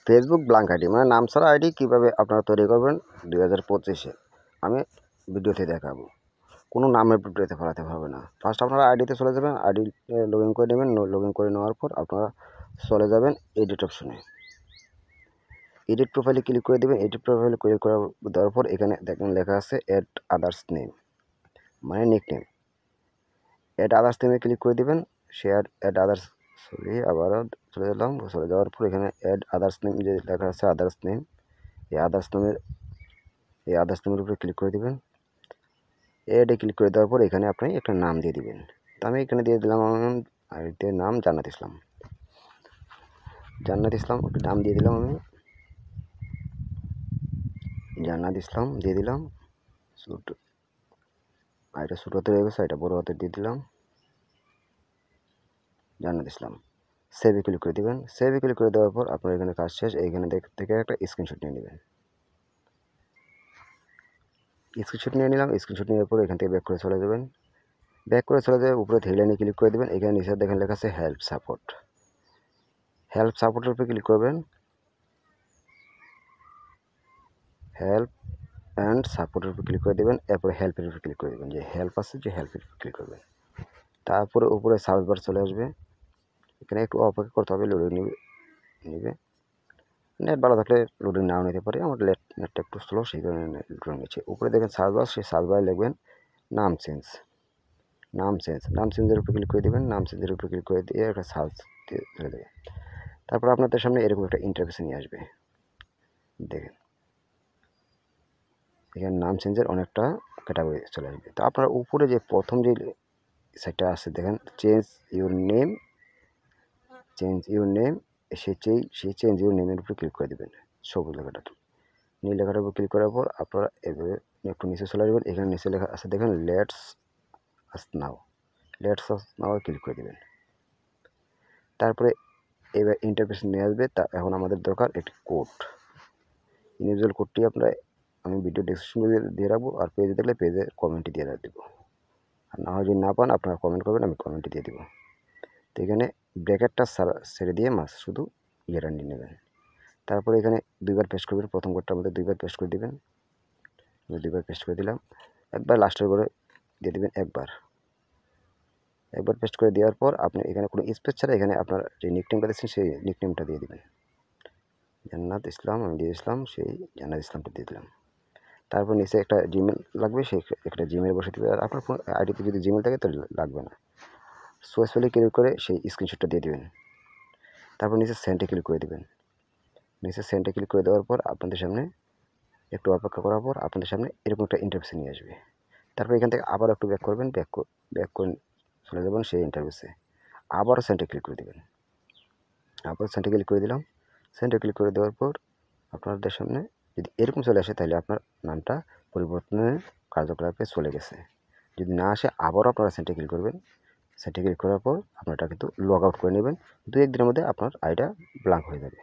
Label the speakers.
Speaker 1: Facebook blank ID মানে নাম ছাড়া আইডি কীভাবে আপনারা তৈরি করবেন 2025-এ আমি ভিডিওতে দেখাবো। কোনো নামের ভিডিওতে ফেলাতে হবে না। ফার্স্ট আপনারা আইডিতে চলে যাবেন, আইডি লগ ইন করে নেবেন। লগ ইন করে নেওয়ার পর আপনারা চলে যাবেন এডিট অপশনে। এডিট প্রোফাইলে ক্লিক করে দেবেন। এডিট প্রোফাইলে ক্লিক করে দেওয়ার পর এখানে দেখুন লেখা আছে অ্যাড আদার্স নেম মানে নিকনেম। অ্যাড আদার্স নেমে ক্লিক করে দেবেন। সে অ্যাড আদার্স আবারও চলে গেলাম। চলে যাওয়ার পর এখানে অ্যাড আদার্স নেম যে লেখা আছে আদার্স নেম, এই আদার্স নেমের উপরে ক্লিক করে দেবেন। অ্যাডে ক্লিক করে দেওয়ার পর এখানে আপনি একটা নাম দিয়ে দিবেন। তো আমি এখানে দিয়ে দিলাম আইডির নাম জান্নাত ইসলাম। একটা নাম দিয়ে দিলাম আমি জান্নাত ইসলাম দিয়ে দিলাম। এটা ছোটো হাতে হয়ে গেছে, এটা বড় হাতে দিয়ে দিলাম জান্নাত ইসলাম। সেভে ক্লিক করে দেবেন। সেভে ক্লিক করে দেওয়ার পর আপনার এখানে কাজ শেষ। এইখানে থেকে একটা স্ক্রিনশট নিয়ে নেবেন। স্ক্রিনশট নিয়ে নিলাম। স্ক্রিনশট নেওয়ার পর এখান থেকে ব্যাক করে চলে যাবেন। ব্যাক করে চলে যাবে উপরে থ্রি লাইনে ক্লিক করে দেবেন। এখানে নিচে দেখেন লেখা আছে হেল্প সাপোর্ট। হেল্প সাপোর্টের উপরে ক্লিক করবেন। হেল্প অ্যান্ড সাপোর্টের উপর ক্লিক করে দেবেন। এরপরে হেল্পের উপর ক্লিক করে দেবেন। যে হেল্প আছে যে হেল্পের উপর ক্লিক করবেন। তারপরে উপরে সার্চ বার চলে আসবে। এখানে একটু অপেক্ষা করতে হবে, লোডিং নেবে। নেট ভালো থাকলে লোডিং নাও নিতে পারে। আমার নেটটা একটু স্লো, সেই কারণে লোডিং নিচ্ছে। উপরে দেখেন সার্চ বার, সেই সার্চ বারে লিখবেন নাম চেঞ্জের উপর ক্লিক করে দেবেন। নাম চেঞ্জের উপর ক্লিক করে দিয়ে একটা সার্চ দিয়ে চলে দেবেন। তারপর আপনাদের সামনে এরকম একটা ইন্টারফেস নিয়ে আসবে। দেখেন এখানে নাম চেঞ্জের অনেকটা ক্যাটাগরি চলে আসবে। তো আপনার উপরে যে প্রথম যে সাইটটা আছে দেখেন চেঞ্জ ইউর নেম, সেই চেঞ্জ ইউর নেমের উপরে ক্লিক করে দেবেন। সবুজ লেখাটা নীল লেখাটার উপর ক্লিক করার পর আপনারা এভাবে একটু নিচে চলে আসবেন। এখানে নিচে লেখা আছে দেখেন লেটস আস নাও ক্লিক করে দেবেন। তারপরে এবার ইন্টারফেস নিয়ে আসবে। তা এখন আমাদের দরকার একটি কোড। ইন্ডিভিজুয়াল কোডটি আমি ভিডিও ডেসক্রিপশনে দিয়ে রাখবো, আর পেজে দেখলে পেজে কমেন্টে দিয়ে দেবো। আর না হয় যদি না পান আপনারা কমেন্ট করবেন, আমি কমেন্টে দিয়ে দেবো। তো এখানে ব্র্যাকেটটা ছেড়ে দিয়ে শুধু ইয়েটা নিয়ে নেবেন। তারপরে এখানে দুইবার পেস্ট করবেন। প্রথম কোডটার মধ্যে দুইবার পেস্ট করে দেবেন। দুইবার পেস্ট করে দিলাম। একবার লাস্টের করে দিয়ে দেবেন। একবার পেস্ট করে দেওয়ার পর আপনি এখানে কোনো স্পেস ছাড়া এখানে আপনার যে নিকনেমটা দিচ্ছেন সেই নিকনেমটা দিয়ে দেবেন। জান্নাত ইসলাম আমি দিয়ে দিলাম, সেই জান্নাত ইসলামটা দিয়ে দিলাম। তারপর নিচে একটা জিমেল লাগবে, সেই একটা জিমেল বসে দেবে। আর আপনার ফোন আইডিতে যদি জিমেল থাকে তাহলে লাগবে না। সোর্স ফাইলে ক্লিক করে সেই স্ক্রিনশটটা দিয়ে দেবেন। তারপর নিচে সেন্ডে ক্লিক করে দেবেন। নিচে সেন্ডে ক্লিক করে দেওয়ার পর আপনাদের সামনে একটু অপেক্ষা করার পর আপনাদের সামনে এরকম একটা ইন্টারফেসে নিয়ে আসবে। তারপর এখান থেকে আবার একটু ব্যাক করবেন। ব্যাক করে চলে যাবেন সেই ইন্টারফেসে। আবারও সেন্ডে ক্লিক করে দেবেন। আবার সেন্ডে ক্লিক করে দিলাম। সেন্ডে ক্লিক করে দেওয়ার পর আপনাদের সামনে যদি এরকম চলে আসে তাহলে আপনার নামটা পরিবর্তনের কার্যকলাপে চলে গেছে। যদি না আসে আবারও আপনারা সেন্ডে ক্লিক করবেন। সেন্ডে ক্লিক করার পর আপনারটা কিন্তু লগ আউট করে নেবেন। 2-1 দিনের মধ্যে আপনার আইডিটা ব্ল্যাঙ্ক হয়ে যাবে।